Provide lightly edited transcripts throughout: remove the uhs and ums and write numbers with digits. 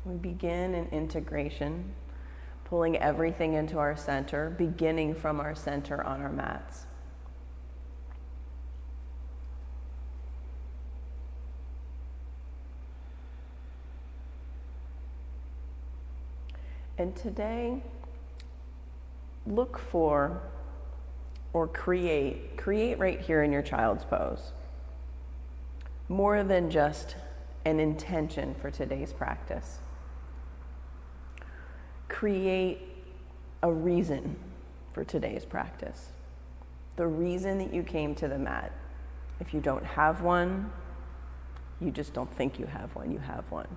We begin in integration, pulling everything into our center, beginning from our center on our mats. And today, look for or create right here in your child's pose, more than just an intention for today's practice. Create a reason for today's practice, the reason that you came to the mat. If you don't have one, you just don't think you have one, you have one.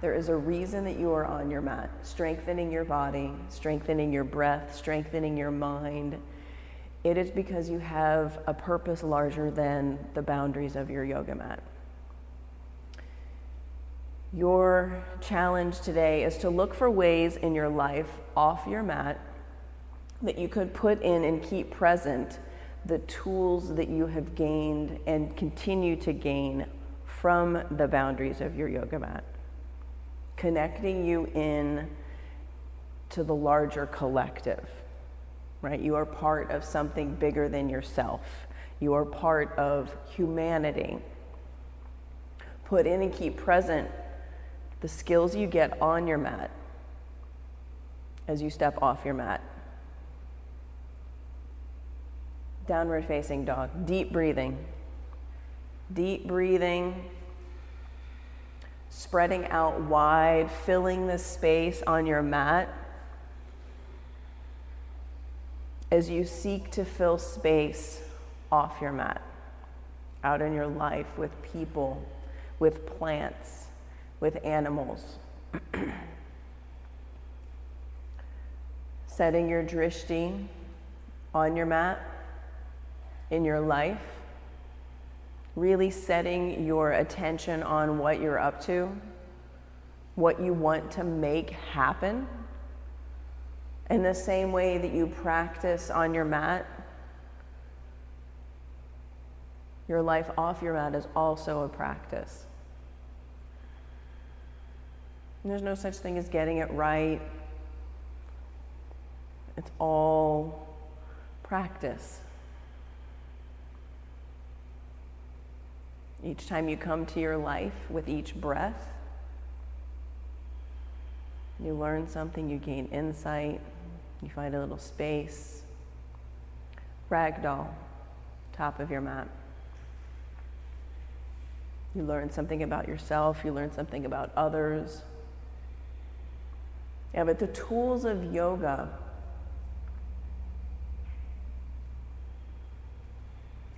There is a reason that you are on your mat, strengthening your body, strengthening your breath, strengthening your mind. It is because you have a purpose larger than the boundaries of your yoga mat. Your challenge today is to look for ways in your life off your mat that you could put in and keep present the tools that you have gained and continue to gain from the boundaries of your yoga mat, connecting you in to the larger collective, right? You are part of something bigger than yourself. You are part of humanity. Put in and keep present the skills you get on your mat as you step off your mat. Downward facing dog, deep breathing, spreading out wide, filling the space on your mat as you seek to fill space off your mat, out in your life with people, with plants, with animals. Setting your drishti on your mat, in your life, really setting your attention on what you're up to, what you want to make happen. In the same way that you practice on your mat, your life off your mat is also a practice. There's no such thing as getting it right. It's all practice. Each time you come to your life with each breath, you learn something, you gain insight, you find a little space. Ragdoll, top of your mat. You learn something about yourself, you learn something about others. Yeah, but the tools of yoga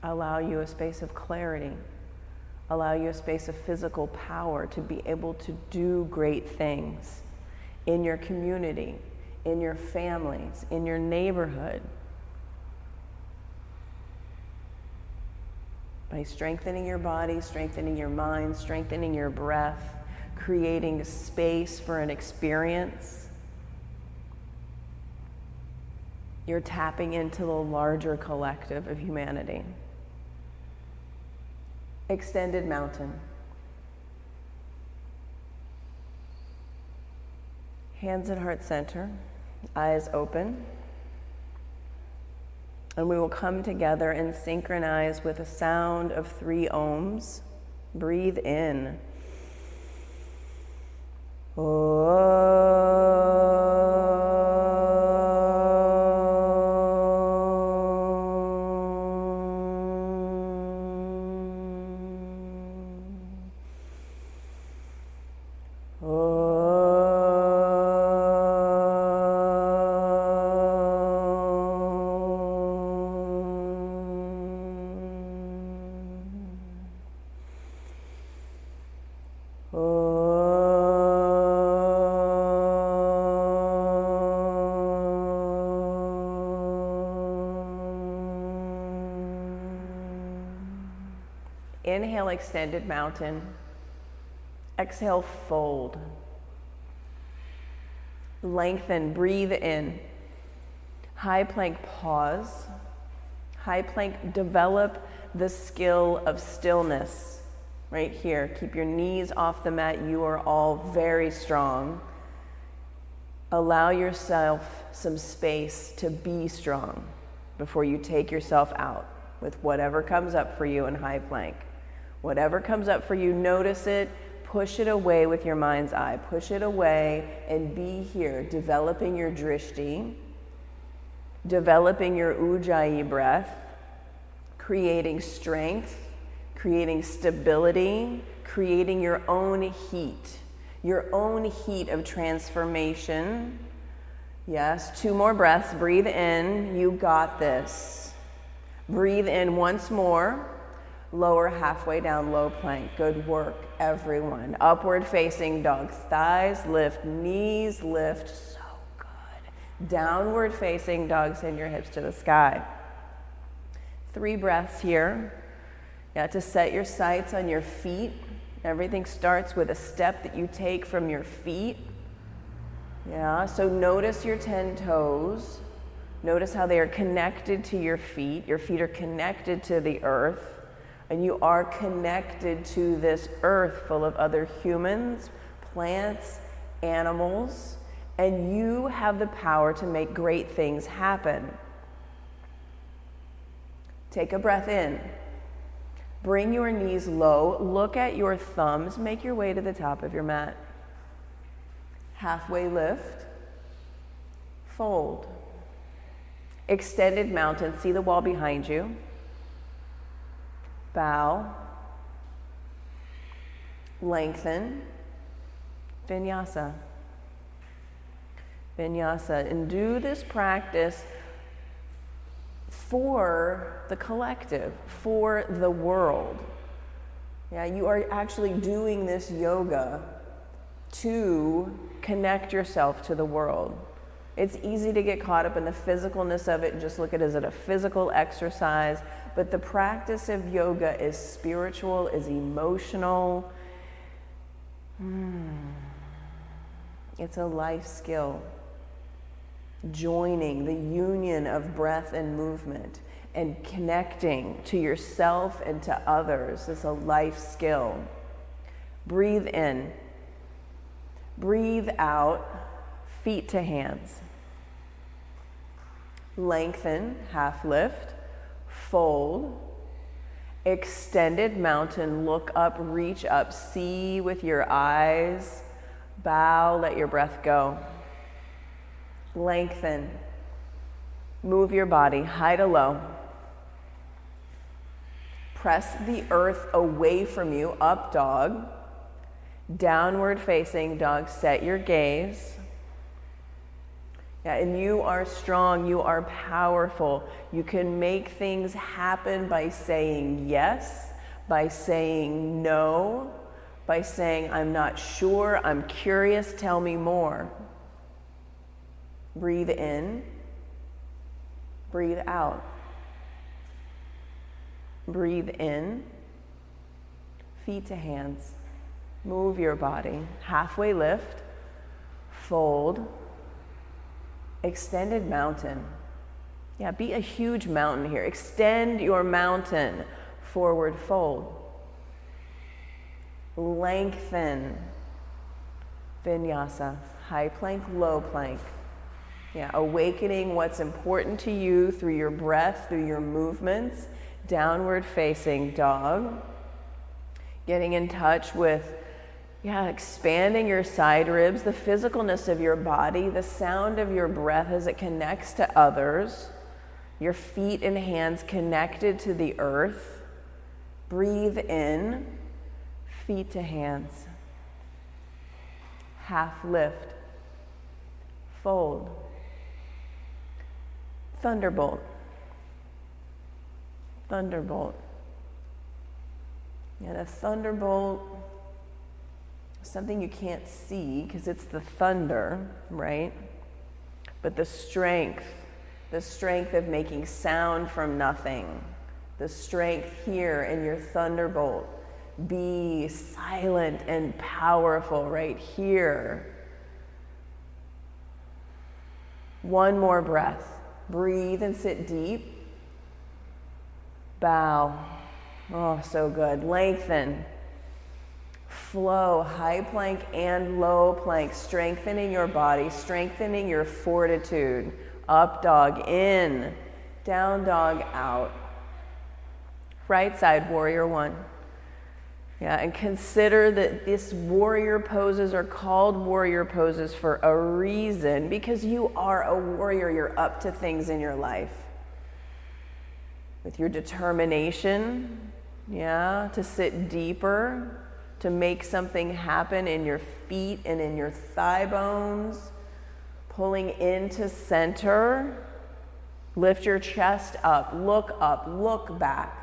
allow you a space of clarity, allow you a space of physical power to be able to do great things in your community, in your families, in your neighborhood. By strengthening your body, strengthening your mind, strengthening your breath, creating space for an experience, you're tapping into the larger collective of humanity. Extended mountain. Hands at heart center, eyes open. And we will come together and synchronize with a sound of 3 ohms. Breathe in. Inhale, extended mountain. Exhale, fold. Lengthen, breathe in. High plank, pause. High plank, develop the skill of stillness, right here. Keep your knees off the mat. You are all very strong. Allow yourself some space to be strong before you take yourself out with whatever comes up for you in high plank. Whatever comes up for you, notice it, push it away with your mind's eye. Push it away and be here, developing your drishti, developing your ujjayi breath, creating strength, creating stability, creating your own heat of transformation. Yes, 2 more breaths. Breathe in. You got this. Breathe in once more. Lower halfway down, low plank. Good work, everyone. Upward facing dog. Thighs lift, knees lift. So good. Downward facing dog. Send your hips to the sky. 3 breaths here. Yeah, to set your sights on your feet. Everything starts with a step that you take from your feet. Yeah, so notice your 10 toes. Notice how they are connected to your feet. Your feet are connected to the earth. And you are connected to this earth full of other humans, plants, animals. And you have the power to make great things happen. Take a breath in. Bring your knees low, look at your thumbs, make your way to the top of your mat. Halfway lift, fold. Extended mountain, see the wall behind you. Bow, lengthen, vinyasa. Vinyasa, and do this practice for the collective, for the world. Yeah, you are actually doing this yoga to connect yourself to the world. It's easy to get caught up in the physicalness of it and just look at it as a physical exercise, but the practice of yoga is spiritual, is emotional. It's a life skill. Joining the union of breath and movement and connecting to yourself and to others is a life skill. Breathe in. Breathe out, feet to hands. Lengthen, half lift, fold. Extended mountain, look up, reach up, see with your eyes. Bow, let your breath go. Lengthen. Move your body, high to low. Press the earth away from you, up dog. Downward facing dog, set your gaze. Yeah, and you are strong, you are powerful. You can make things happen by saying yes, by saying no, by saying I'm not sure, I'm curious, tell me more. Breathe in, breathe out. Breathe in, feet to hands. Move your body. Halfway lift, fold, extended mountain. Yeah, be a huge mountain here. Extend your mountain, forward fold. Lengthen, vinyasa, high plank, low plank. Yeah, awakening what's important to you through your breath, through your movements. Downward facing dog. Getting in touch with, expanding your side ribs, the physicalness of your body, the sound of your breath as it connects to others. Your feet and hands connected to the earth. Breathe in, feet to hands. Half lift, fold. Thunderbolt. Thunderbolt. And a thunderbolt, something you can't see because it's the thunder, right? But the strength of making sound from nothing, the strength here in your thunderbolt. Be silent and powerful right here. One more breath. Breathe and sit deep. Bow. Oh, so good. Lengthen. flow, high plank and low plank, strengthening your body, strengthening your fortitude. Up dog in, down dog out. Right side, warrior one. Yeah, and consider that these warrior poses are called warrior poses for a reason, because you are a warrior. You're up to things in your life. With your determination, yeah, to sit deeper, to make something happen in your feet and in your thigh bones, pulling into center. Lift your chest up, look back.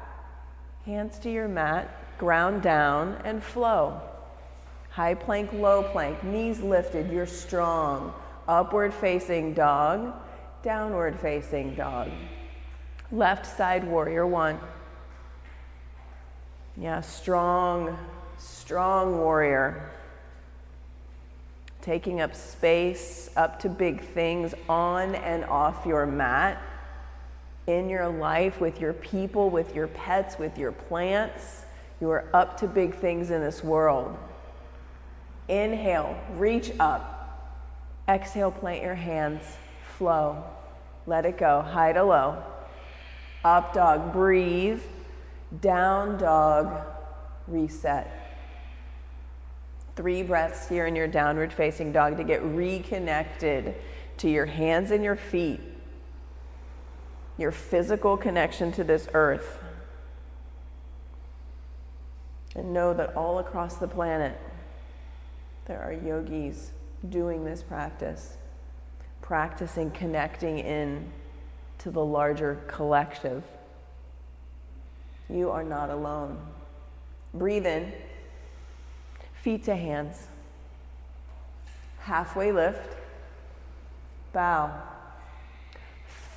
Hands to your mat, ground down and flow. High plank, low plank, knees lifted, you're strong. Upward facing dog, downward facing dog. Left side warrior one. Yeah, strong warrior. Taking up space, up to big things on and off your mat. In your life, with your people, with your pets, with your plants. You are up to big things in this world. Inhale, reach up. Exhale, plant your hands, flow. Let it go, high to low. Up dog, breathe. Down dog, reset. 3 breaths here in your downward facing dog to get reconnected to your hands and your feet. Your physical connection to this earth. And know that all across the planet, there are yogis doing this practice, practicing connecting in to the larger collective. You are not alone. Breathe in, feet to hands. Halfway lift, bow.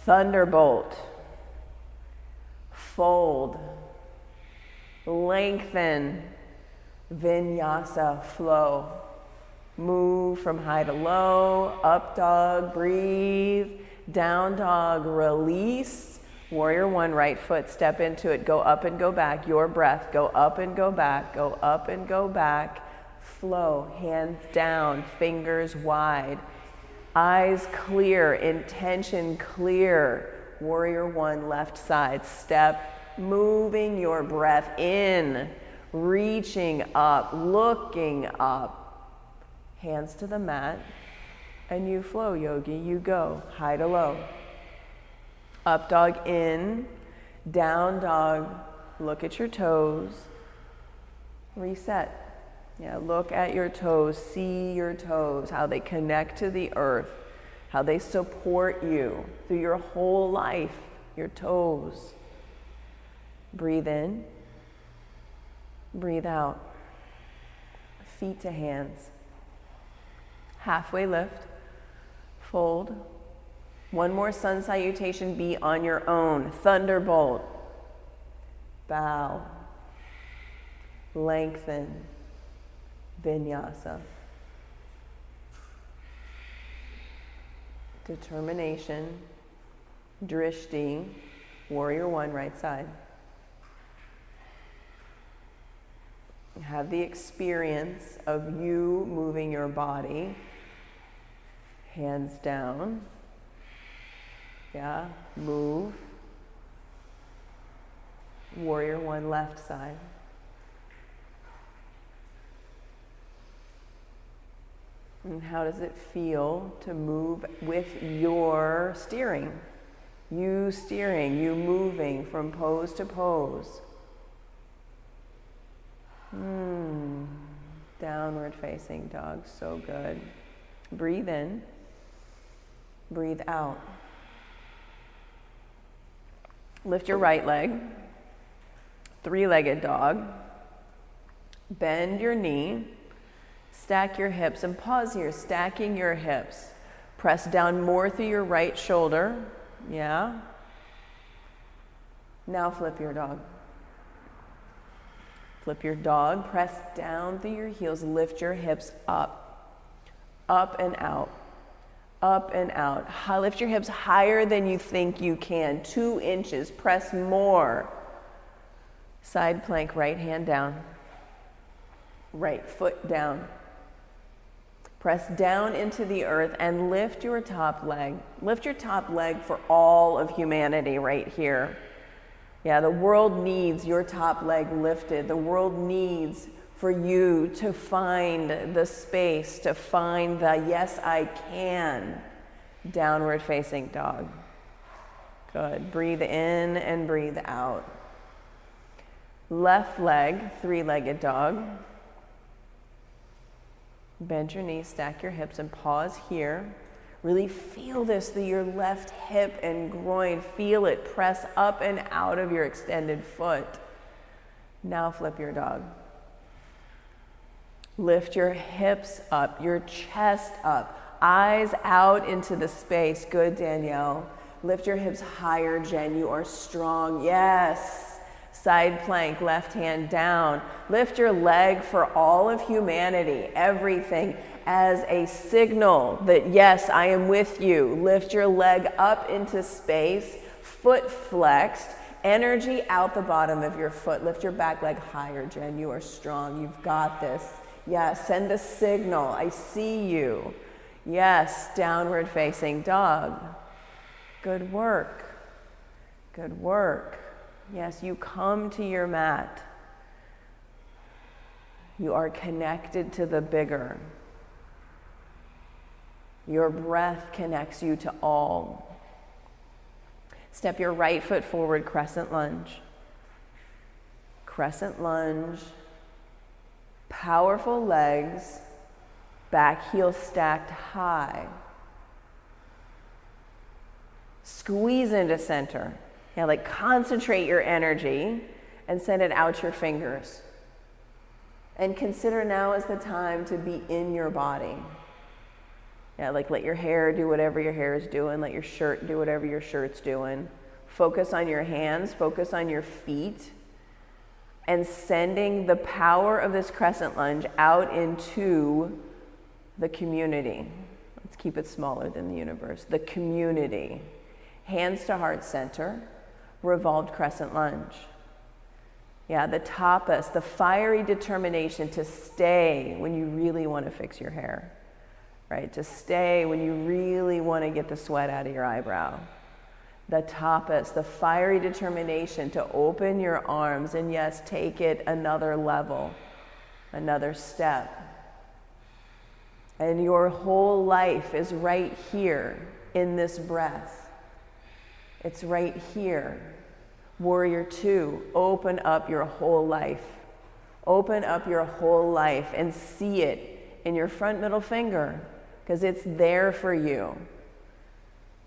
Thunderbolt, fold, lengthen, vinyasa, flow. Move from high to low, up dog, breathe, down dog, release. Warrior one, right foot, step into it, go up and go back, your breath, go up and go back, go up and go back. Flow, hands down, fingers wide. Eyes clear, intention clear. Warrior one, left side, step, moving your breath in, reaching up, looking up. Hands to the mat, and you flow, yogi, you go, high to low. Up dog in, down dog, look at your toes, reset. Yeah, look at your toes, see your toes, how they connect to the earth, how they support you through your whole life, your toes. Breathe in, breathe out. Feet to hands. Halfway lift, fold. One more sun salutation, be on your own. Thunderbolt, bow, lengthen. Vinyasa. Determination, drishti, warrior one, right side. Have the experience of you moving your body, hands down. Yeah, move. Warrior one, left side. And how does it feel to move with your steering? You steering, you moving from pose to pose. Downward facing dog, so good. Breathe in, breathe out. Lift your right leg, 3-legged dog. Bend your knee. Stack your hips and pause here, stacking your hips. Press down more through your right shoulder. Yeah. Now flip your dog. Flip your dog, press down through your heels, lift your hips up. Up and out. Up and out. Lift your hips higher than you think you can. 2 inches, press more. Side plank, right hand down. Right foot down. Press down into the earth and lift your top leg. Lift your top leg for all of humanity right here. Yeah, the world needs your top leg lifted. The world needs for you to find the space, to find the yes, I can. Downward facing dog. Good. Breathe in and breathe out. Left leg, three-legged dog. Bend your knees, stack your hips, and pause here. Really feel this through your left hip and groin. Feel it press up and out of your extended foot. Now flip your dog. Lift your hips up, your chest up, eyes out into the space. Good, Danielle. Lift your hips higher, Jen. You are strong. Yes. Side plank, left hand down. Lift your leg for all of humanity, everything, as a signal that, yes, I am with you. Lift your leg up into space, foot flexed, energy out the bottom of your foot. Lift your back leg higher, Jen. You are strong. You've got this. Yes, send a signal. I see you. Yes, downward facing dog. Good work. Good work. Yes, you come to your mat. You are connected to the bigger. Your breath connects you to all. Step your right foot forward, crescent lunge. Crescent lunge. Powerful legs, back heel stacked high. Squeeze into center. Yeah, like concentrate your energy and send it out your fingers. And consider now is the time to be in your body. Yeah, like let your hair do whatever your hair is doing. Let your shirt do whatever your shirt's doing. Focus on your hands, focus on your feet. And sending the power of this crescent lunge out into the community. Let's keep it smaller than the universe. The community. Hands to heart center. Revolved crescent lunge. Yeah, the tapas, the fiery determination to stay when you really want to fix your hair, right? To stay when you really want to get the sweat out of your eyebrow. The tapas, the fiery determination to open your arms and yes, take it another level, another step. And your whole life is right here in this breath. It's right here. Warrior 2, open up your whole life. Open up your whole life and see it in your front middle finger because it's there for you.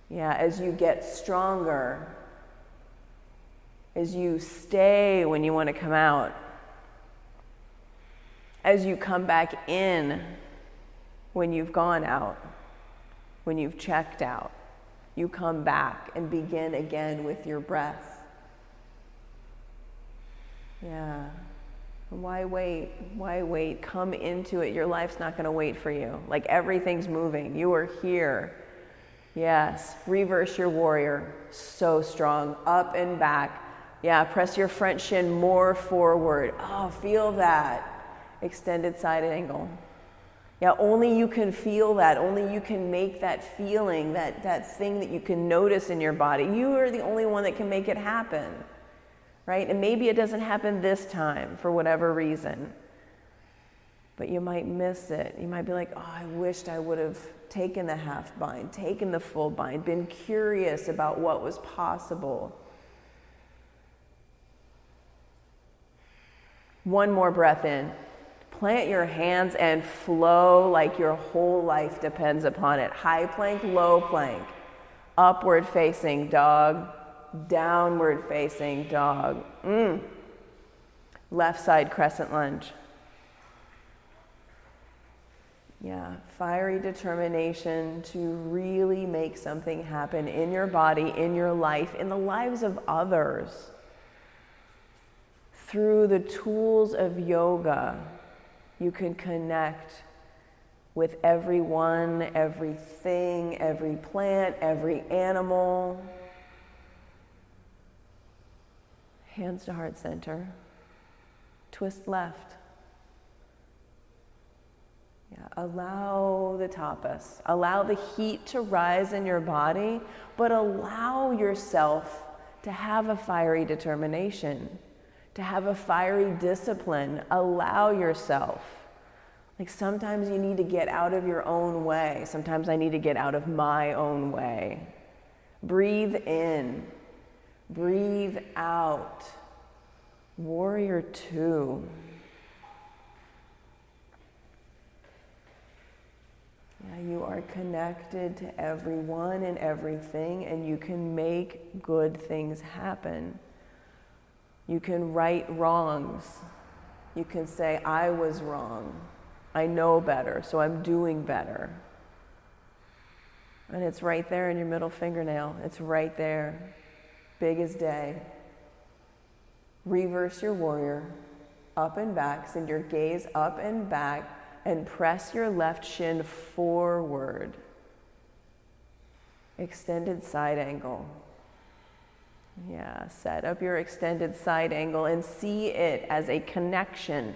Yeah, as you get stronger, as you stay when you want to come out, as you come back in when you've gone out, when you've checked out. You come back and begin again with your breath. Yeah. Why wait? Why wait? Come into it. Your life's not going to wait for you. Like everything's moving. You are here. Yes. Reverse your warrior. So strong. Up and back. Yeah. Press your front shin more forward. Oh, feel that. Extended side angle. Yeah, only you can feel that. Only you can make that feeling, that thing that you can notice in your body. You are the only one that can make it happen, right? And maybe it doesn't happen this time for whatever reason, but you might miss it. You might be like, oh, I wished I would have taken the half bind, taken the full bind, been curious about what was possible. One more breath in. Plant your hands and flow like your whole life depends upon it. High plank, low plank. Upward facing dog. Downward facing dog. Left side crescent lunge. Yeah, fiery determination to really make something happen in your body, in your life, in the lives of others. Through the tools of yoga, you can connect with everyone, everything, every plant, every animal. Hands to heart center. Twist left. Allow the tapas. Allow the heat to rise in your body, but allow yourself to have a fiery determination, to have a fiery discipline. Allow yourself. Like sometimes you need to get out of your own way. Sometimes I need to get out of my own way. Breathe in. Breathe out. Warrior two. Yeah, you are connected to everyone and everything, and you can make good things happen. You can right wrongs. You can say, I was wrong. I know better, so I'm doing better. And it's right there in your middle fingernail. It's right there. Big as day. Reverse your warrior. Up and back. Send your gaze up and back. And press your left shin forward. Extended side angle. Yeah, set up your extended side angle and see it as a connection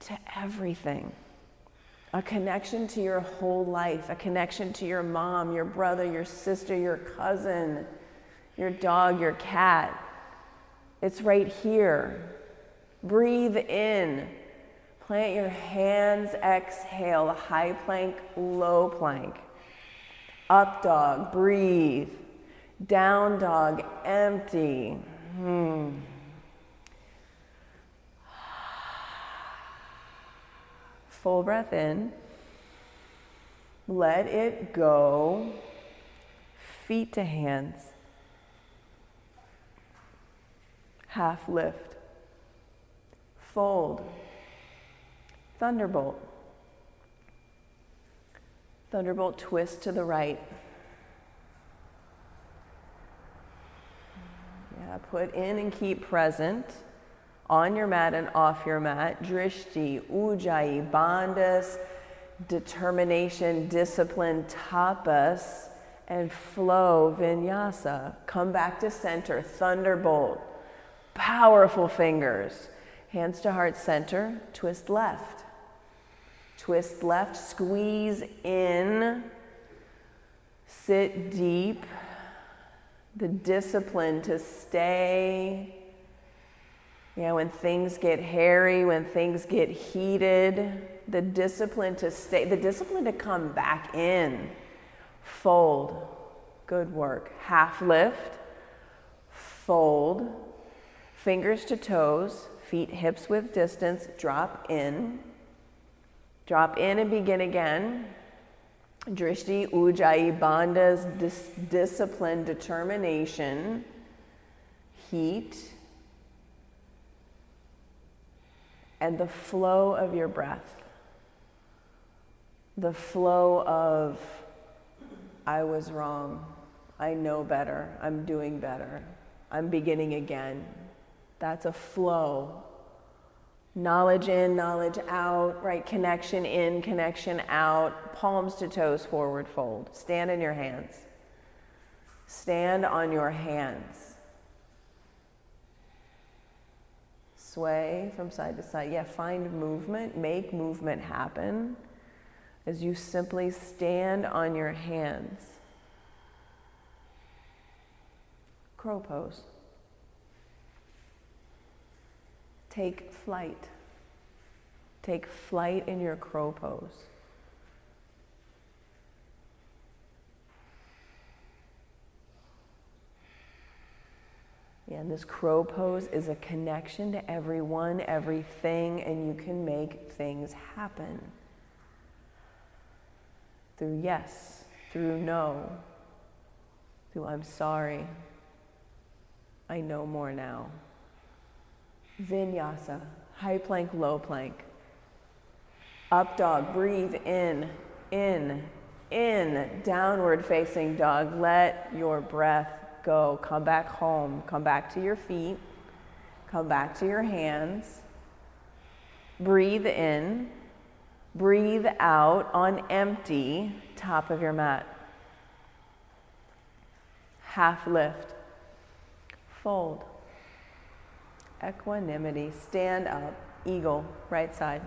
to everything. A connection to your whole life, a connection to your mom, your brother, your sister, your cousin, your dog, your cat. It's right here. Breathe in. Plant your hands, exhale, high plank, low plank. Up dog, breathe. Down dog, empty. Full breath in. Let it go. Feet to hands. Half lift. Fold. Thunderbolt. Thunderbolt twist to the right. Yeah, put in and keep present on your mat and off your mat. Drishti, ujjayi, bandhas, determination, discipline, tapas, and flow, vinyasa. Come back to center, thunderbolt. Powerful fingers. Hands to heart center, twist left. Twist left, squeeze in, sit deep. The discipline to stay. Yeah, when things get hairy, when things get heated, the discipline to stay, the discipline to come back in. Fold. Good work. Half lift. Fold. Fingers to toes, feet hips width distance, drop in. Drop in and begin again. Drishti, ujjayi, bandhas, discipline, determination, heat, and the flow of your breath. The flow of, I was wrong, I know better, I'm doing better, I'm beginning again. That's a flow. Knowledge in, knowledge out, right? Connection in, connection out. Palms to toes, forward fold. Stand in your hands. Stand on your hands. Sway from side to side. Yeah, find movement. Make movement happen as you simply stand on your hands. Crow pose. Take flight. Take flight in your crow pose. Yeah, and this crow pose is a connection to everyone, everything, and you can make things happen. Through yes, through no, through I'm sorry, I know more now. Vinyasa, high plank, low plank. Up dog, breathe in, downward facing dog. Let your breath go. Come back home, come back to your feet, come back to your hands. Breathe in, breathe out on empty, top of your mat. Half lift, fold. Equanimity, stand up, eagle, right side.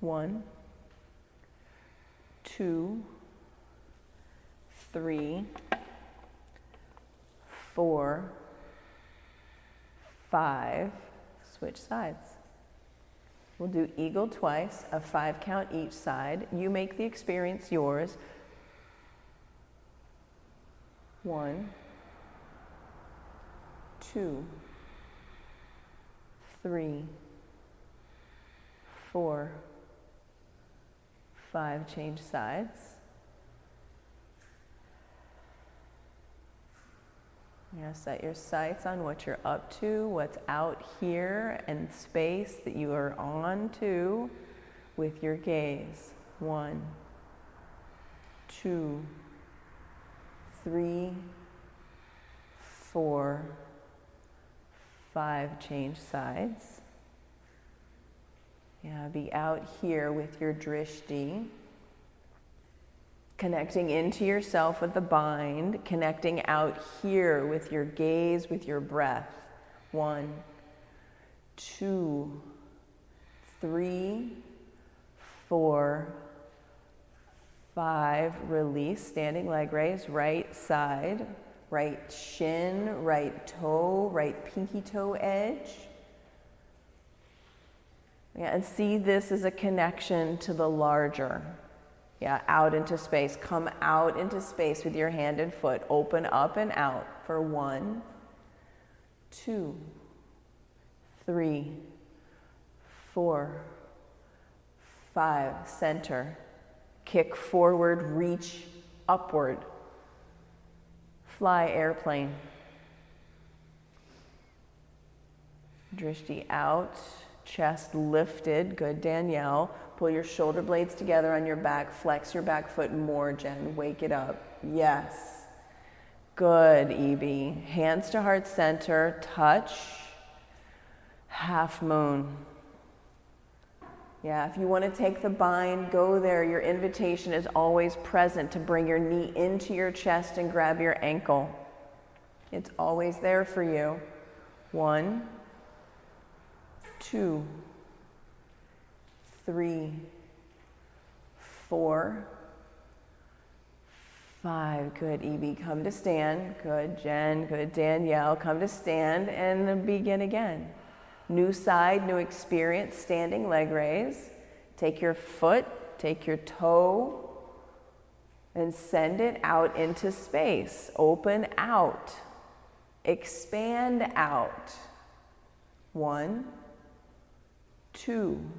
1, 2, 3, 4, 5. Switch sides. We'll do eagle twice, a 5 count each side. You make the experience yours. 1, 2, 3, 4, 5. Change sides. Now set your sights on what you're up to, what's out here, and space that you are on to with your gaze. 1, 2, 3, 4, 5. Change sides. Yeah, be out here with your drishti. Connecting into yourself with the bind, connecting out here with your gaze, with your breath. 1, 2, 3, 4, 5. Release, standing leg raise, right side, right shin, right toe, right pinky toe edge. Yeah, and see this as a connection to the larger. Yeah, out into space. Come out into space with your hand and foot. Open up and out for 1, 2, 3, 4, 5. Center. Kick forward, reach upward. Fly airplane. Drishti out, chest lifted. Good, Danielle. Pull your shoulder blades together on your back. Flex your back foot more, Jen. Wake it up. Yes. Good, E.B. Hands to heart center. Touch. Half moon. Yeah, if you want to take the bind, go there. Your invitation is always present to bring your knee into your chest and grab your ankle. It's always there for you. 1, 2, 3, 4, 5. Good, E.B. Come to stand. Good, Jen. Good, Danielle. Come to stand and then begin again. New side, new experience. Standing leg raise. Take your foot, take your toe, and send it out into space. Open out. Expand out. 1, 2,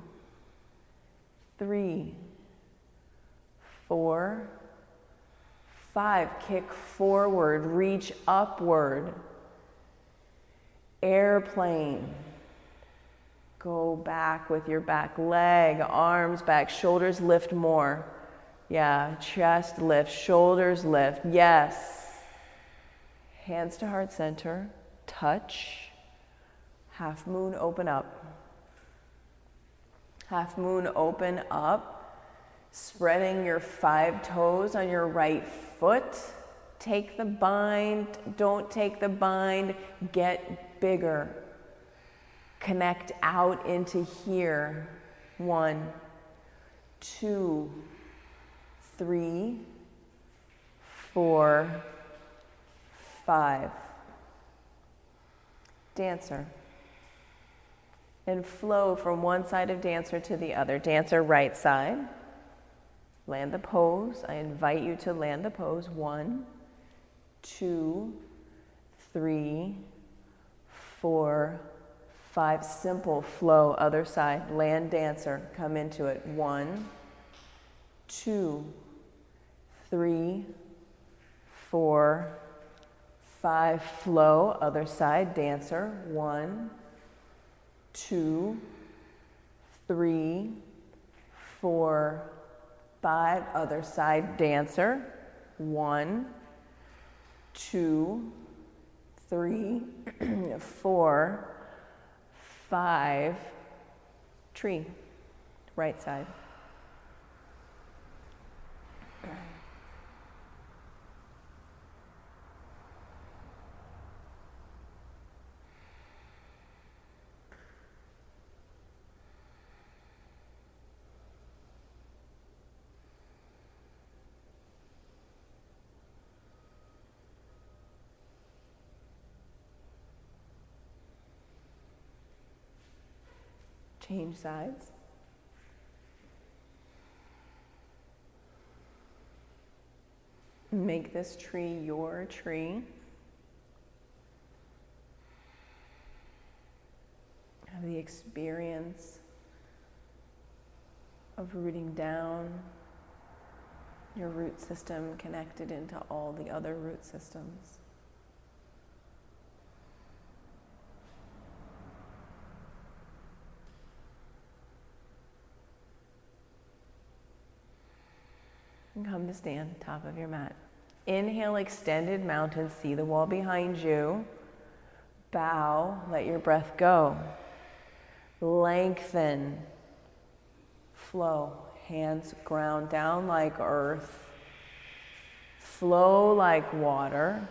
3, 4, 5. Kick forward, reach upward. Airplane. Go back with your back leg, arms back, shoulders lift more. Yeah, chest lift, shoulders lift. Yes. Hands to heart center. Touch. Half moon, open up. Half moon, open up. Spreading your 5 toes on your right foot. Take the bind. Don't take the bind. Get bigger. Connect out into here. 1, 2, 3, 4, 5. Dancer. And flow from one side of dancer to the other. Dancer right side. Land the pose. I invite you to land the pose. 1, 2, 3, 4, 5. Simple flow. Other side. Land dancer. Come into it. 1, 2, 3, 4, 5. Flow. Other side. Dancer. 1, 2, 3, 4, 5. Other side. Dancer. 1, 2, 3, 4, 5. Tree. Right side. Change sides. Make this tree your tree. Have the experience of rooting down, your root system connected into all the other root systems. And come to stand, top of your mat. Inhale, extended mountain, see the wall behind you. Bow, let your breath go. Lengthen, flow. Hands ground down like earth. Flow like water.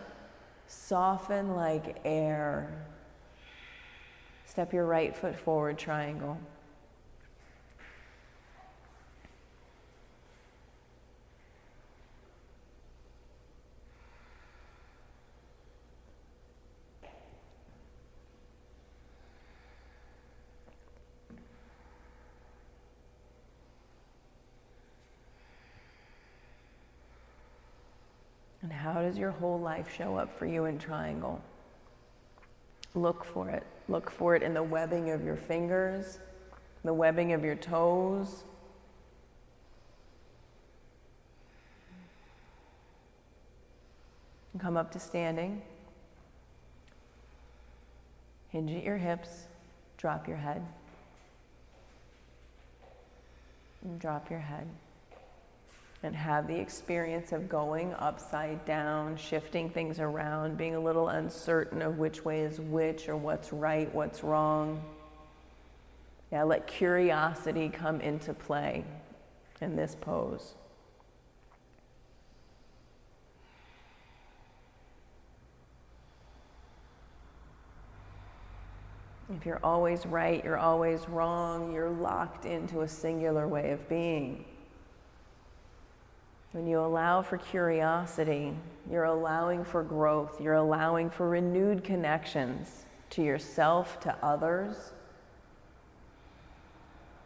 Soften like air. Step your right foot forward, triangle. And how does your whole life show up for you in triangle? Look for it. Look for it in the webbing of your fingers, the webbing of your toes. And come up to standing. Hinge at your hips. Drop your head. And drop your head. And have the experience of going upside down, shifting things around, being a little uncertain of which way is which or what's right, what's wrong. Yeah, let curiosity come into play in this pose. If you're always right, you're always wrong, you're locked into a singular way of being. When you allow for curiosity, you're allowing for growth, you're allowing for renewed connections to yourself, to others.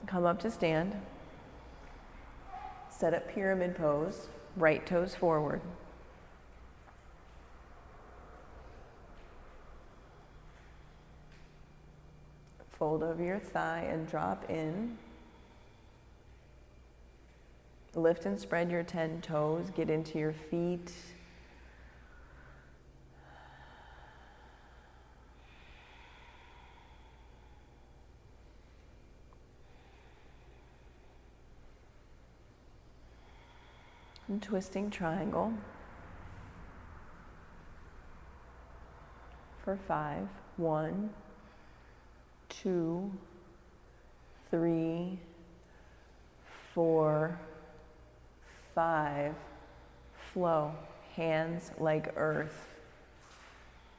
Come up to stand. Set up pyramid pose, right toes forward. Fold over your thigh and drop in. Lift and spread your 10 toes, get into your feet. And twisting triangle for 5. 1, 2, 3, 4, 5, flow, hands like earth,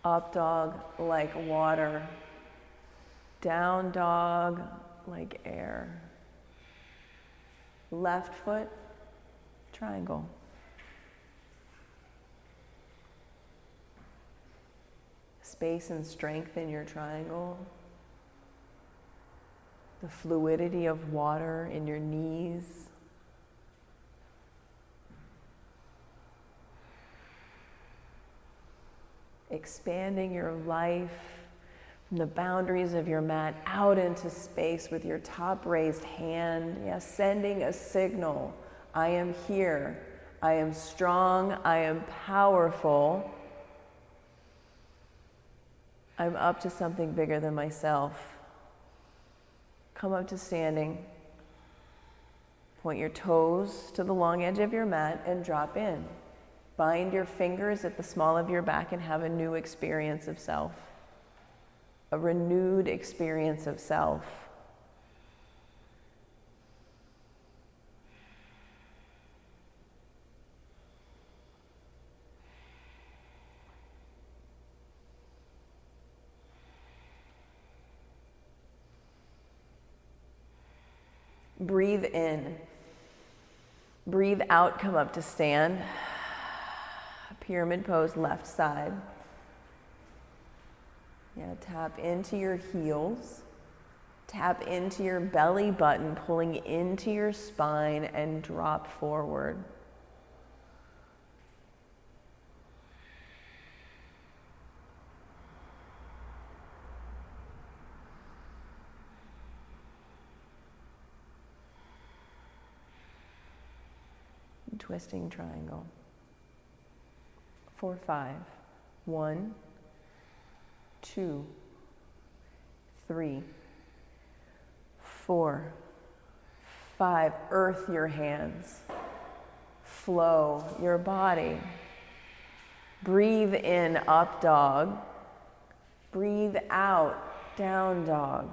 up dog like water, down dog like air, left foot, triangle. Space and strength in your triangle, the fluidity of water in your knees. Expanding your life from the boundaries of your mat out into space with your top raised hand. Yeah, sending a signal. I am here. I am strong. I am powerful. I'm up to something bigger than myself. Come up to standing. Point your toes to the long edge of your mat and drop in. Bind your fingers at the small of your back and have a new experience of self. A renewed experience of self. Breathe in. Breathe out, come up to stand. Pyramid pose, left side. Yeah, tap into your heels. Tap into your belly button, pulling into your spine, and drop forward. Twisting triangle. 4, 5. 1, 2, 3, 4, 5. Earth your hands. Flow your body. Breathe in, up dog. Breathe out, down dog.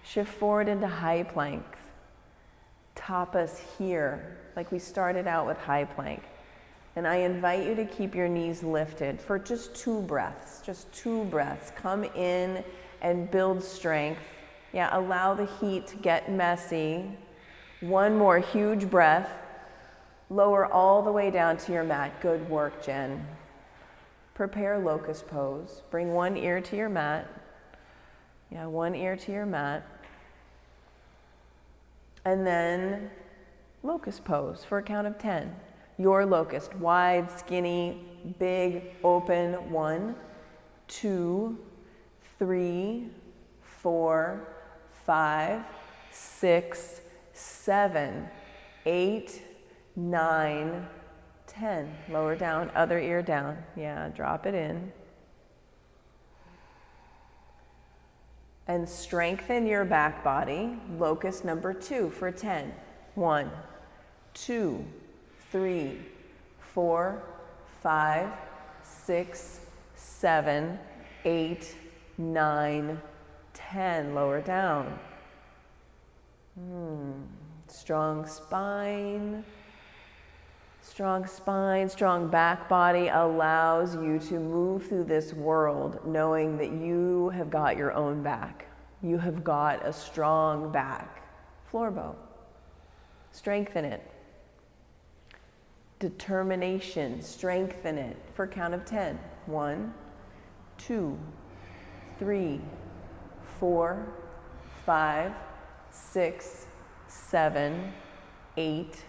Shift forward into high plank. Tapas here, like we started out with high plank. And I invite you to keep your knees lifted for just 2 breaths, just 2 breaths. Come in and build strength. Yeah, allow the heat to get messy. 1 more huge breath. Lower all the way down to your mat. Good work, Jen. Prepare Locust Pose. Bring 1 ear to your mat. Yeah, 1 ear to your mat. And then Locust Pose for a count of 10. Your locust, wide, skinny, big, open. 1, 2, 3, 4, 5, 6, 7, 8, 9, 10. Lower down, other ear down. Yeah, drop it in. And strengthen your back body. Locust number 2 for 10. 1, 2, 3, 4, 5, 6, 7, 8, 9, 10. Lower down. Strong spine. Strong spine, strong back body allows you to move through this world knowing that you have got your own back. You have got a strong back. Floor bow. Strengthen it. Determination, strengthen it for a count of 10. 1, 2, 3, 4, 5, 6, 7, 8,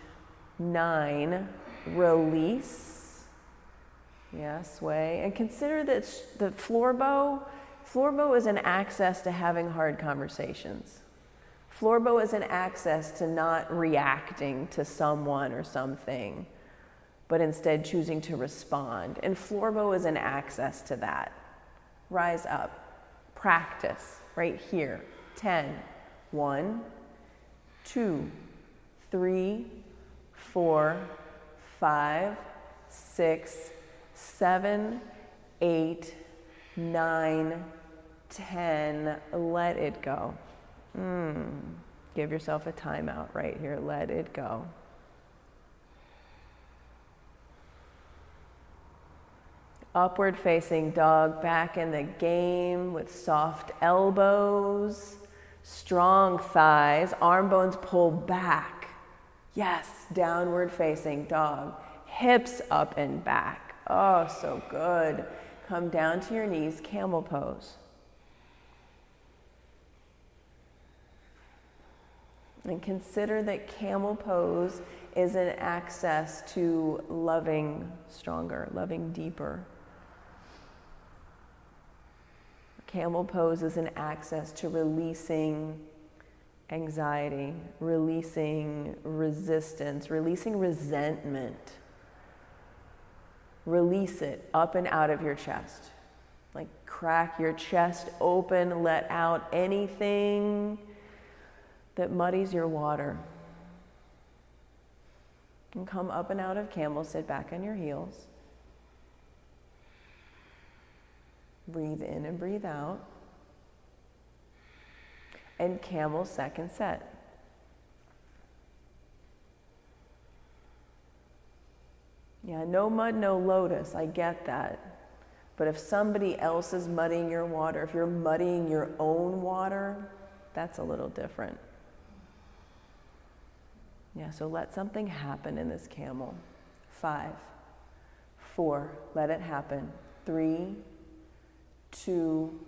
9. Release. Yeah, sway. And consider that the floor bow is an access to having hard conversations. Floor bow is an access to not reacting to someone or something, but instead choosing to respond. And floor bow is an access to that. Rise up. Practice right here. 10. 1, 2, 3, 4, 5, 6, 7, 8, 9, 10. Let it go. Give yourself a timeout right here. Let it go. Upward facing dog, back in the game with soft elbows, strong thighs, arm bones pull back. Yes, downward facing dog, hips up and back. Oh, so good. Come down to your knees, camel pose. And consider that camel pose is an access to loving stronger, loving deeper. Camel pose is an access to releasing anxiety, releasing resistance, releasing resentment. Release it up and out of your chest. Like crack your chest open, let out anything that muddies your water. And come up and out of camel, sit back on your heels. Breathe in and breathe out. And camel second set. Yeah, no mud, no lotus, I get that. But if somebody else is muddying your water, if you're muddying your own water, that's a little different. Yeah, so let something happen in this camel. 5, 4, let it happen. 3, 2,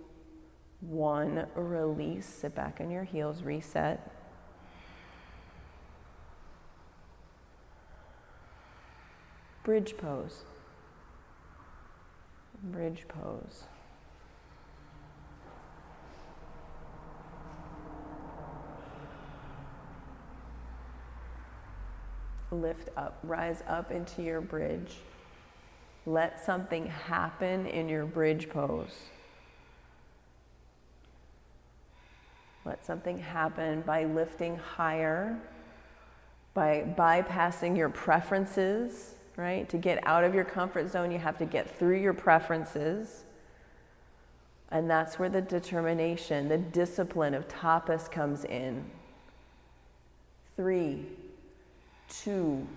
1, release, sit back on your heels, reset. Bridge pose. Bridge pose. Lift up, rise up into your bridge. Let something happen in your bridge pose. Let something happen by lifting higher, by bypassing your preferences, right? To get out of your comfort zone, you have to get through your preferences. And that's where the determination, the discipline of tapas comes in. 3, 2,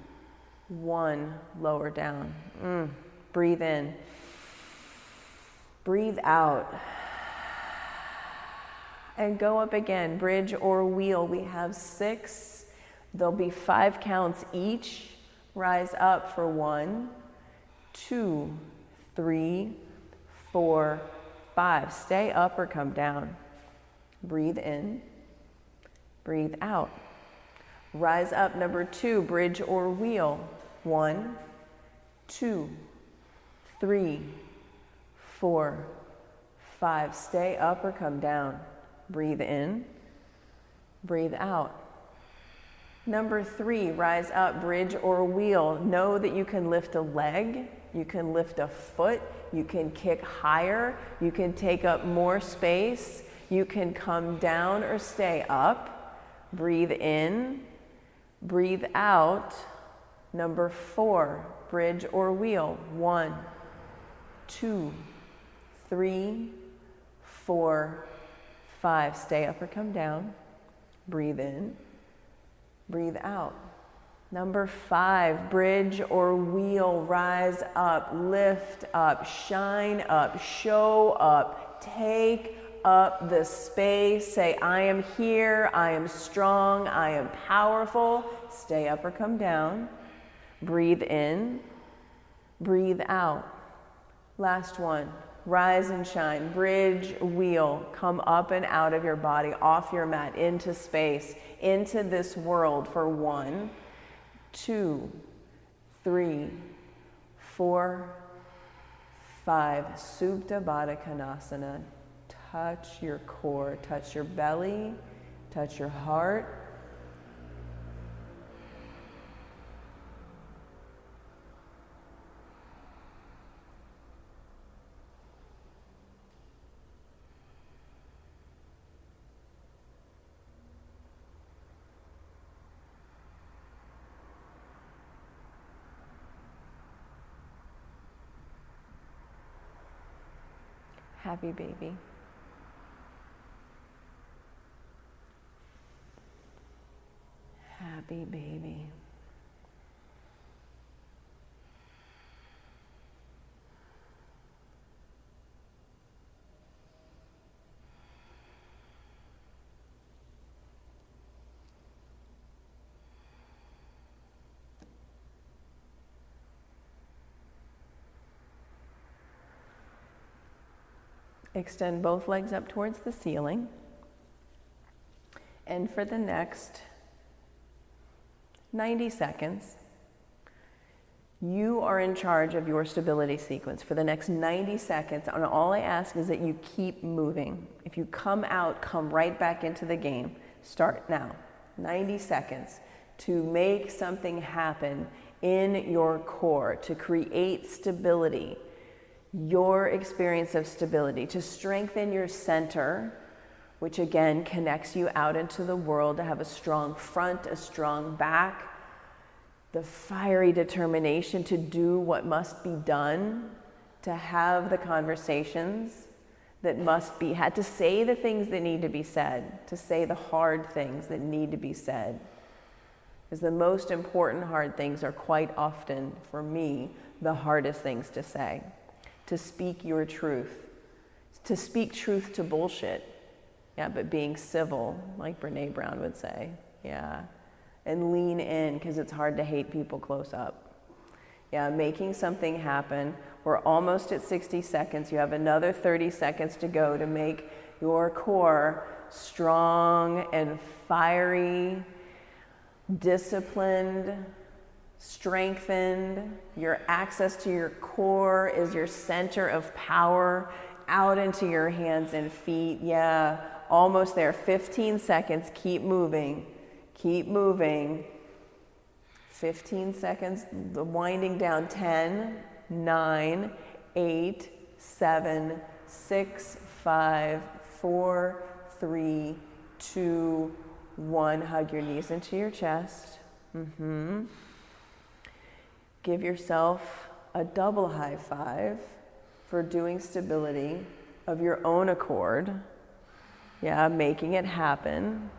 1, lower down. Breathe in. Breathe out. And go up again, bridge or wheel. We have 6. There'll be 5 counts each. Rise up for 1, 2, 3, 4, 5. Stay up or come down. Breathe in. Breathe out. Rise up, number 2, bridge or wheel. 1, 2, 3, 4, 5. Stay up or come down. Breathe in. Breathe out. Number 3, rise up, bridge or wheel. Know that you can lift a leg, you can lift a foot, you can kick higher, you can take up more space, you can come down or stay up. Breathe in. Breathe out. Number 4, bridge or wheel. 1, 2, 3, 4, 5. Stay up or come down. Breathe in. Breathe out. Number 5, bridge or wheel. Rise up, lift up, shine up, show up, take up the space. Say, I am here, I am strong, I am powerful. Stay up or come down. Breathe in, breathe out. Last one, rise and shine. Bridge, wheel, come up and out of your body, off your mat, into space, into this world for 1, 2, 3, 4, 5. Supta Baddha Konasana. Touch your core, touch your belly, touch your heart. Happy baby. Happy baby. Extend both legs up towards the ceiling. And for the next 90 seconds, you are in charge of your stability sequence for the next 90 seconds. And all I ask is that you keep moving. If you come out, come right back into the game. Start now. 90 seconds to make something happen in your core, to create stability, your experience of stability, to strengthen your center, which again connects you out into the world, to have a strong front, a strong back, the fiery determination to do what must be done, to have the conversations that must be had, to say the things that need to be said, to say the hard things that need to be said. Because the most important hard things are quite often, for me, the hardest things to say. To speak your truth, to speak truth to bullshit. Yeah, but being civil, like Brene Brown would say. Yeah, and lean in, because it's hard to hate people close up. Yeah, making something happen We're almost at 60 seconds. You have another 30 seconds to go to make your core strong and fiery, disciplined, strengthened. Your access to your core is your center of power out into your hands and feet. Yeah, almost there. 15 seconds. Keep moving. Keep moving. 15 seconds. The winding down. 10, 9, 8, 7, 6, 5, 4, 3, 2, 1. Hug your knees into your chest. Give yourself a double high five for doing stability of your own accord. Yeah, making it happen.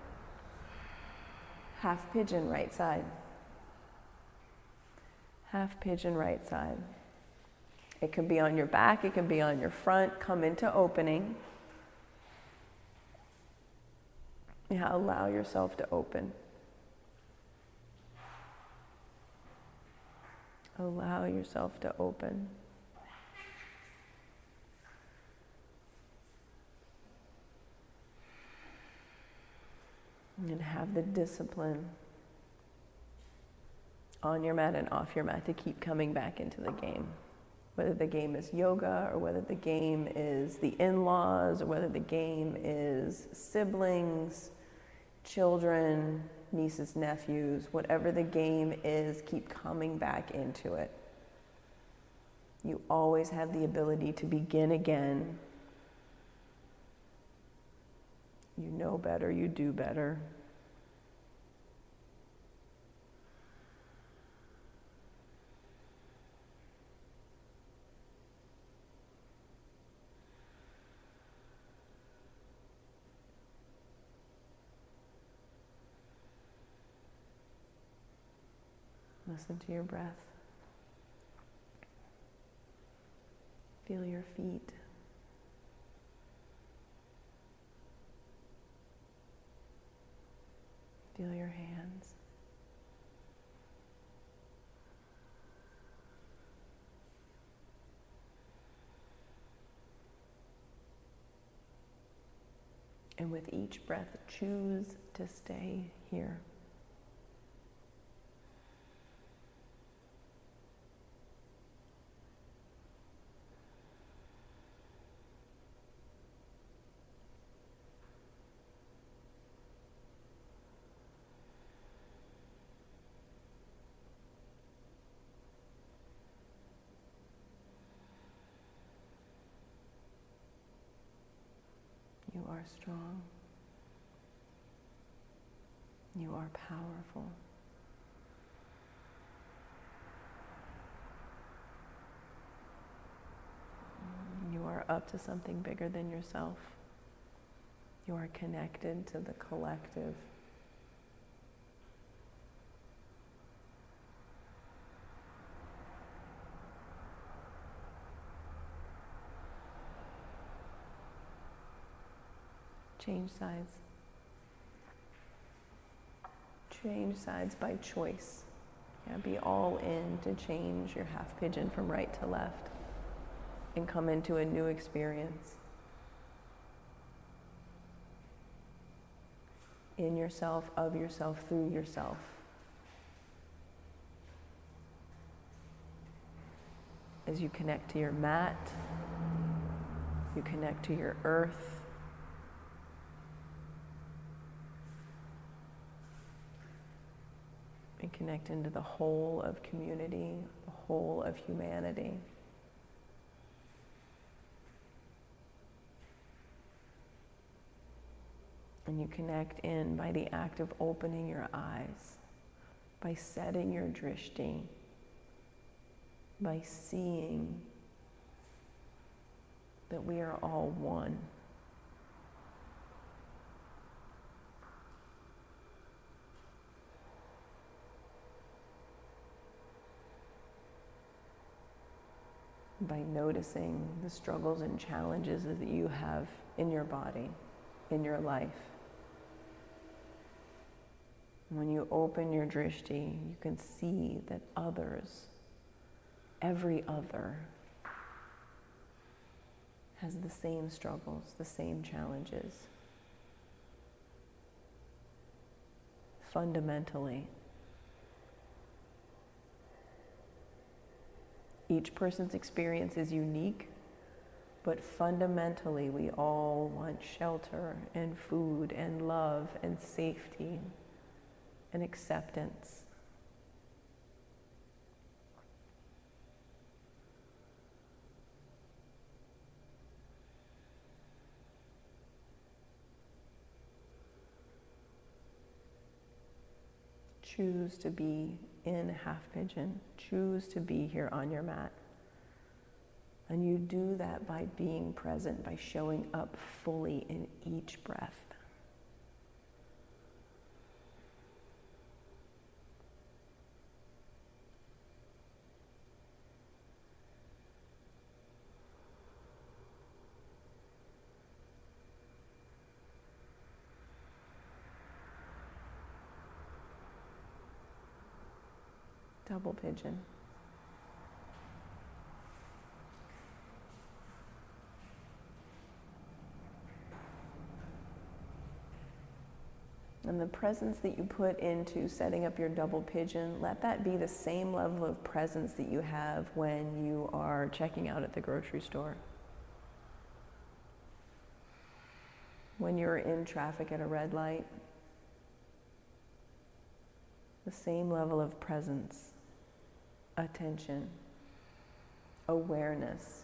Half pigeon right side. Half pigeon right side. It can be on your back, it can be on your front. Come into opening. Yeah, allow yourself to open. Allow yourself to open. And have the discipline on your mat and off your mat to keep coming back into the game. Whether the game is yoga, or whether the game is the in-laws, or whether the game is siblings, children, nieces, nephews, whatever the game is, keep coming back into it. You always have the ability to begin again. You know better, you do better. Listen to your breath. Feel your feet. Feel your hands. And with each breath, choose to stay here. You are strong. You are powerful. You are up to something bigger than yourself. You are connected to the collective. Change sides. Change sides by choice. Yeah, be all in to change your half pigeon from right to left and come into a new experience. In yourself, of yourself, through yourself. As you connect to your mat, you connect to your earth, and connect into the whole of community, the whole of humanity. And you connect in by the act of opening your eyes, by setting your drishti, by seeing that we are all one. By noticing the struggles and challenges that you have in your body, in your life. When you open your drishti, you can see that others, every other, has the same struggles, the same challenges. Fundamentally, each person's experience is unique, but fundamentally we all want shelter and food and love and safety and acceptance. Choose to be in half pigeon. Choose to be here on your mat. And you do that by being present, by showing up fully in each breath. Double pigeon. And the presence that you put into setting up your double pigeon, let that be the same level of presence that you have when you are checking out at the grocery store. When you're in traffic at a red light, the same level of presence, attention, awareness,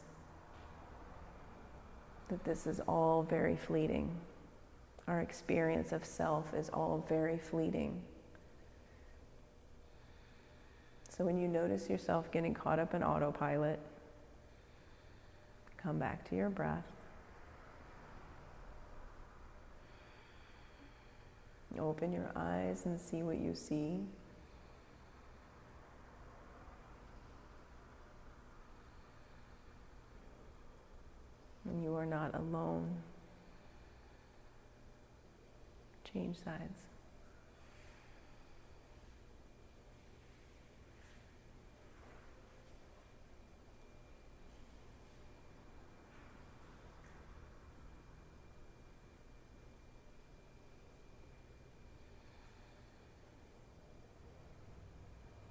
that this is all very fleeting. Our experience of self is all very fleeting. So when you notice yourself getting caught up in autopilot, come back to your breath. Open your eyes and see what you see. And you are not alone. Change sides.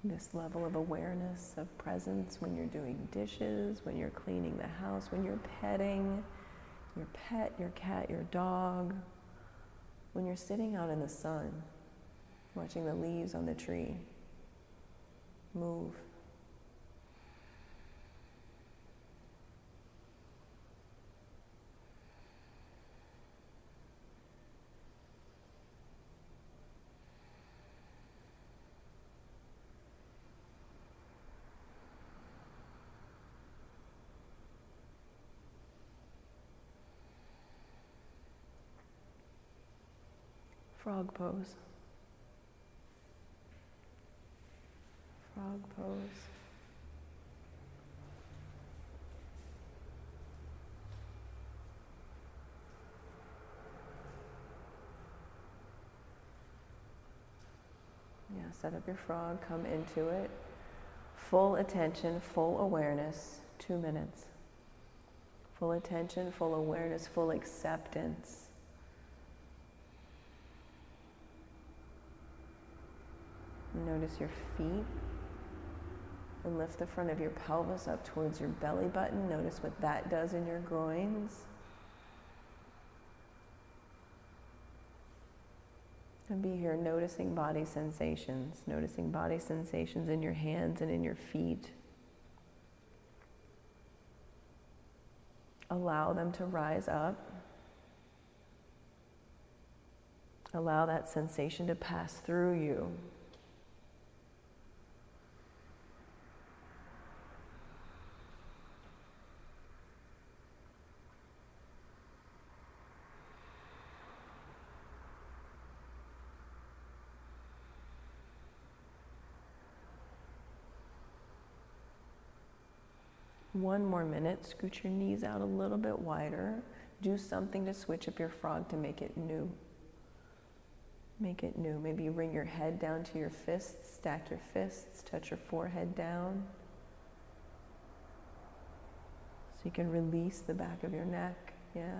This level of awareness, of presence when you're doing dishes, when you're cleaning the house, when you're petting your pet, your cat, your dog, when you're sitting out in the sun, watching the leaves on the tree move. Frog pose. Frog pose. Yeah, set up your frog, come into it. Full attention, full awareness, 2 minutes. Full attention, full awareness, full acceptance. Notice your feet and lift the front of your pelvis up towards your belly button. Notice what that does in your groins. And be here noticing body sensations in your hands and in your feet. Allow them to rise up. Allow that sensation to pass through you. One more minute, scoot your knees out a little bit wider. Do something to switch up your frog to make it new. Make it new. Maybe you bring your head down to your fists, stack your fists, touch your forehead down. So you can release the back of your neck, yeah.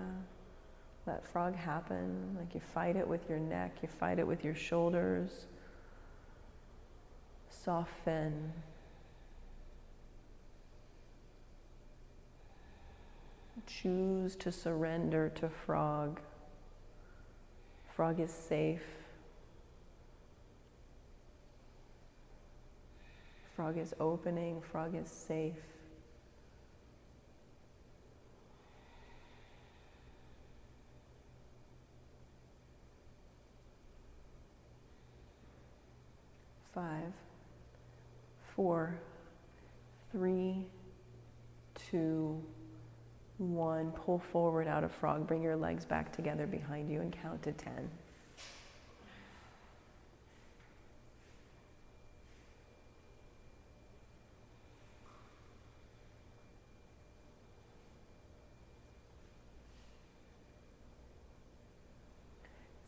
Let frog happen, like you fight it with your neck, you fight it with your shoulders. Soften. Choose to surrender to frog. Frog is safe. Frog is opening, frog is safe. Five, 4, 3, 2, 1. Pull forward out of frog. Bring your legs back together behind you and count to 10.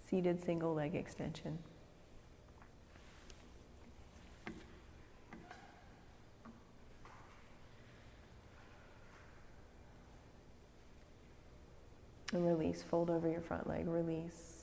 Seated single leg extension. And release, fold over your front leg, release.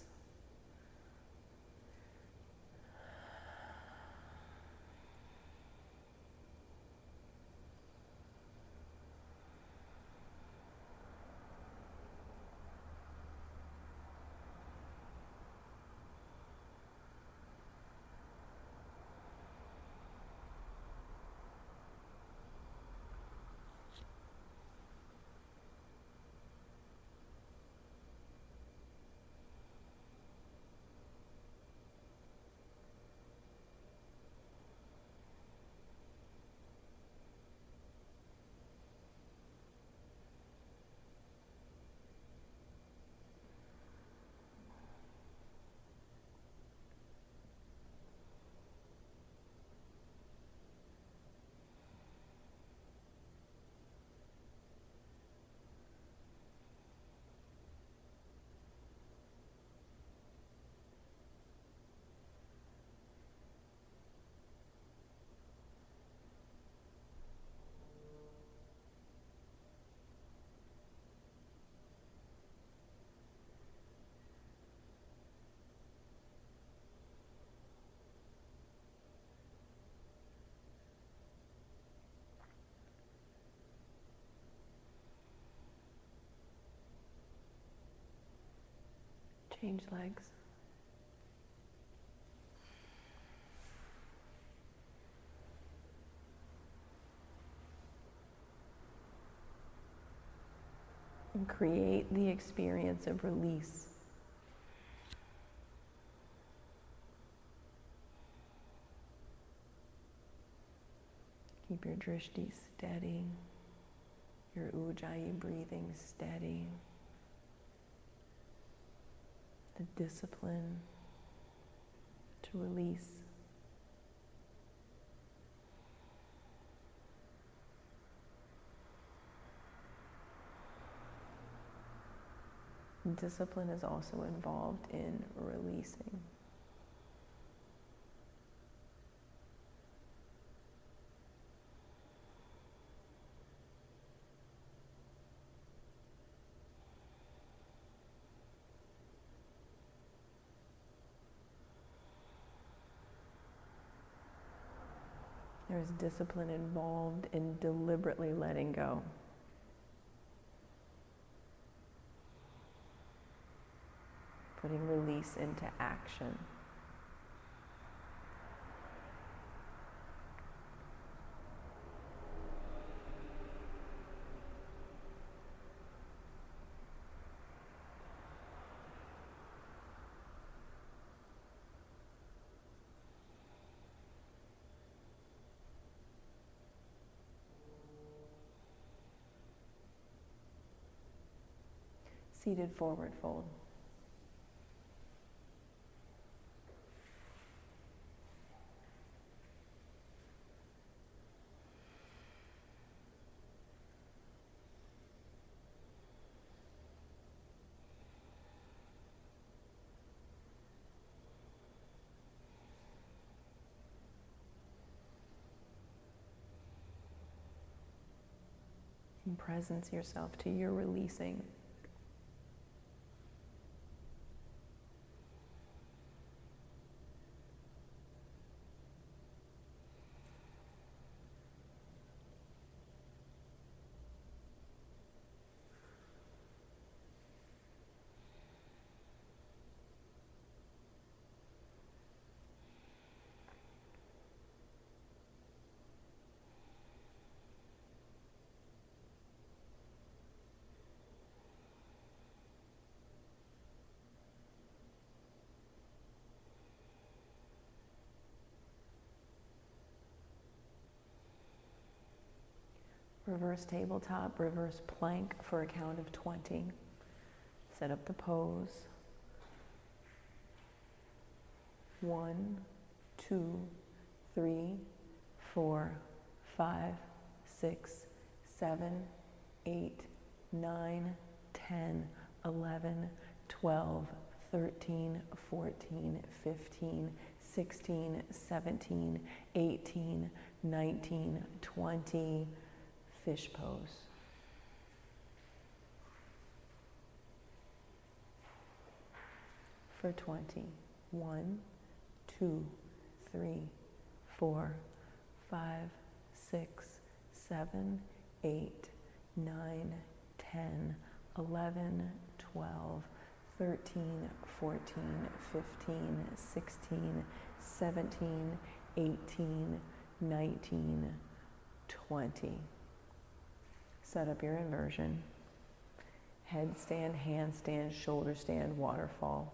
Change legs. And create the experience of release. Keep your drishti steady, your ujjayi breathing steady. The discipline to release. Discipline is also involved in releasing. There's discipline involved in deliberately letting go. Putting release into action. Seated forward fold. And presence yourself to your releasing. Reverse tabletop, reverse plank for a count of 20. Set up the pose. 1, 2, 3, 4, 5, 6, 7, 8, 9, 10, 11, 12, 13, 14, 15, 16, 17, 18, 19, 20. Fish pose. For 20. 1, 2, 3, 4, 5, 6, 7, 8, 9, 10, 11, 12, 13, 14, 15, 16, 17, 18, 19, 20. Set up your inversion. Headstand, handstand, shoulder stand, waterfall.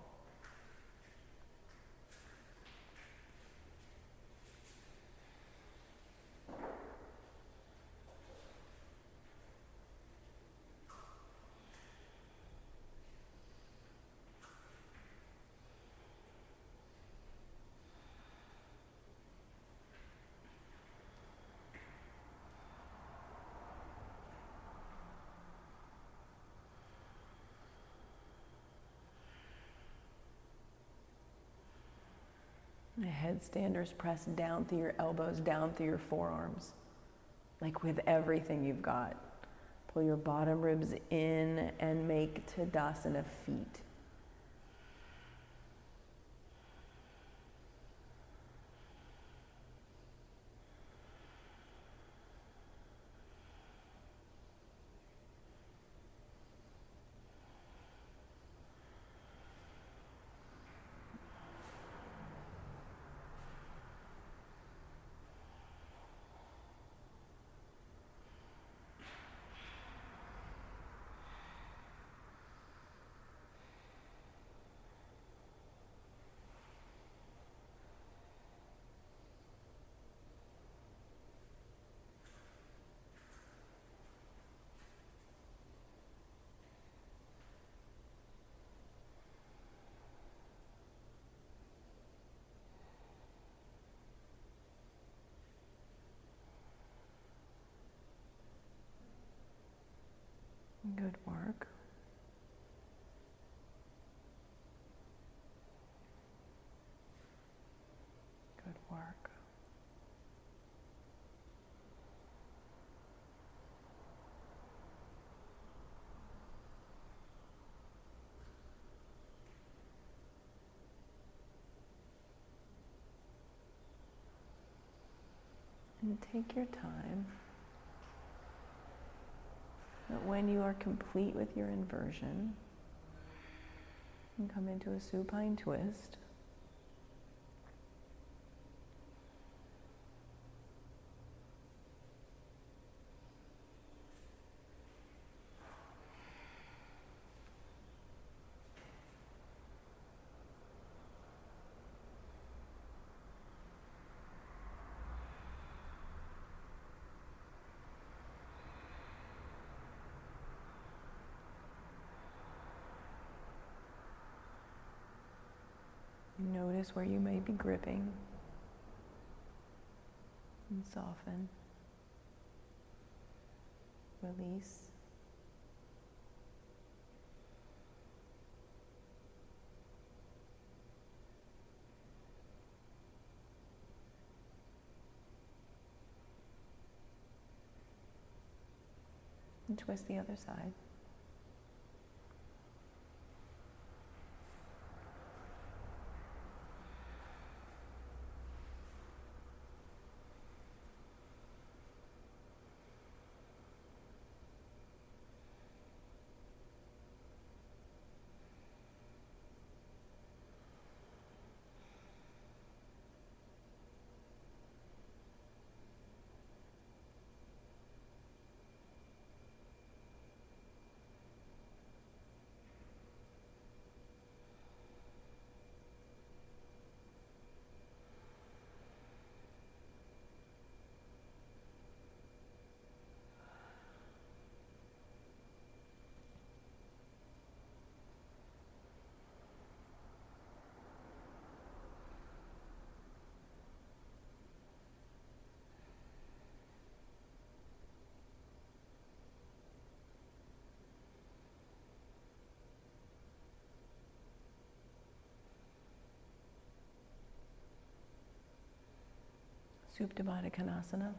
Headstanders, press down through your elbows, down through your forearms, like with everything you've got. Pull your bottom ribs in and make Tadasana feet. Good work. Good work. And take your time. But when you are complete with your inversion, you can come into a supine twist. Notice where you may be gripping and soften, release. And twist the other side. Supta Baddha Konasana.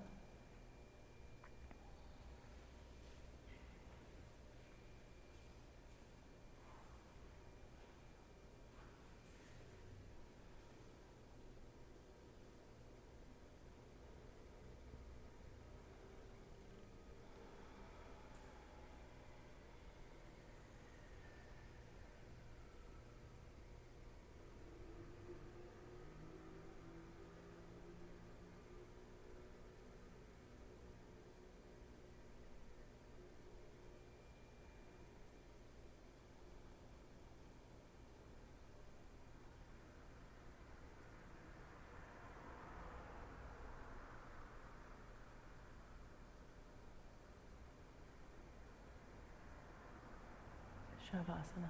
Shavasana.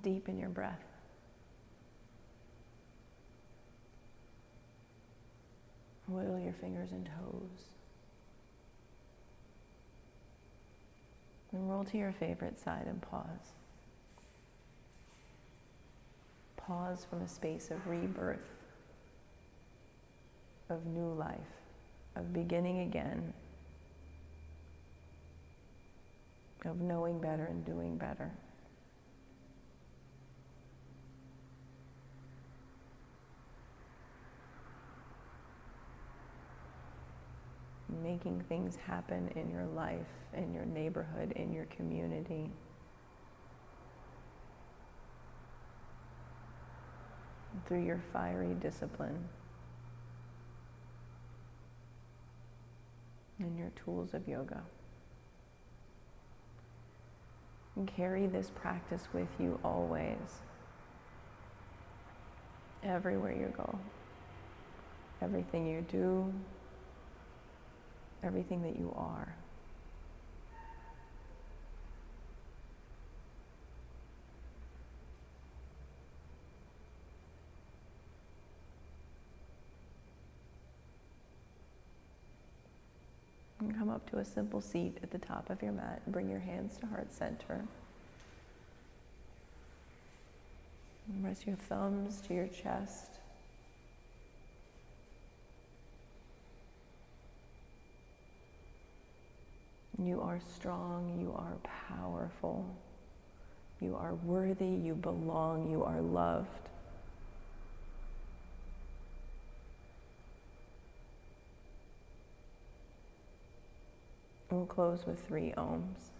Deepen your breath. Wiggle your fingers and toes. And roll to your favorite side and pause. Pause from a space of rebirth, of new life, of beginning again, of knowing better and doing better. Making things happen in your life, in your neighborhood, in your community. Through your fiery discipline and your tools of yoga. And carry this practice with you always, everywhere you go, everything you do, everything that you are. And come up to a simple seat at the top of your mat. Bring your hands to heart center. And rest your thumbs to your chest. You are strong, you are powerful, you are worthy, you belong, you are loved. We'll close with 3 ohms.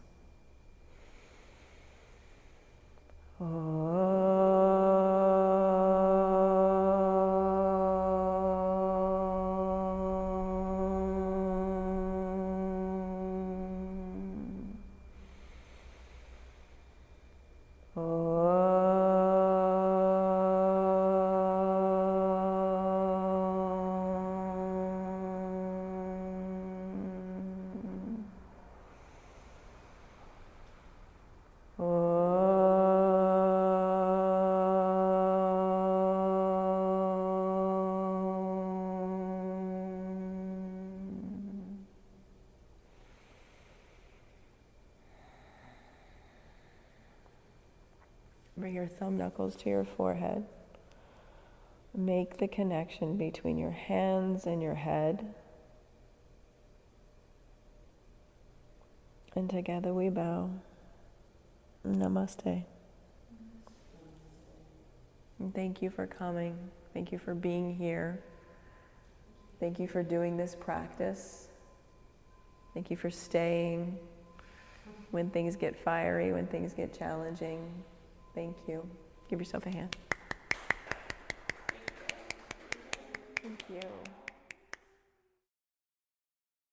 Bring your thumb knuckles to your forehead. Make the connection between your hands and your head. And together we bow. Namaste. And thank you for coming. Thank you for being here. Thank you for doing this practice. Thank you for staying when things get fiery, when things get challenging. Thank you. Give yourself a hand. Thank you.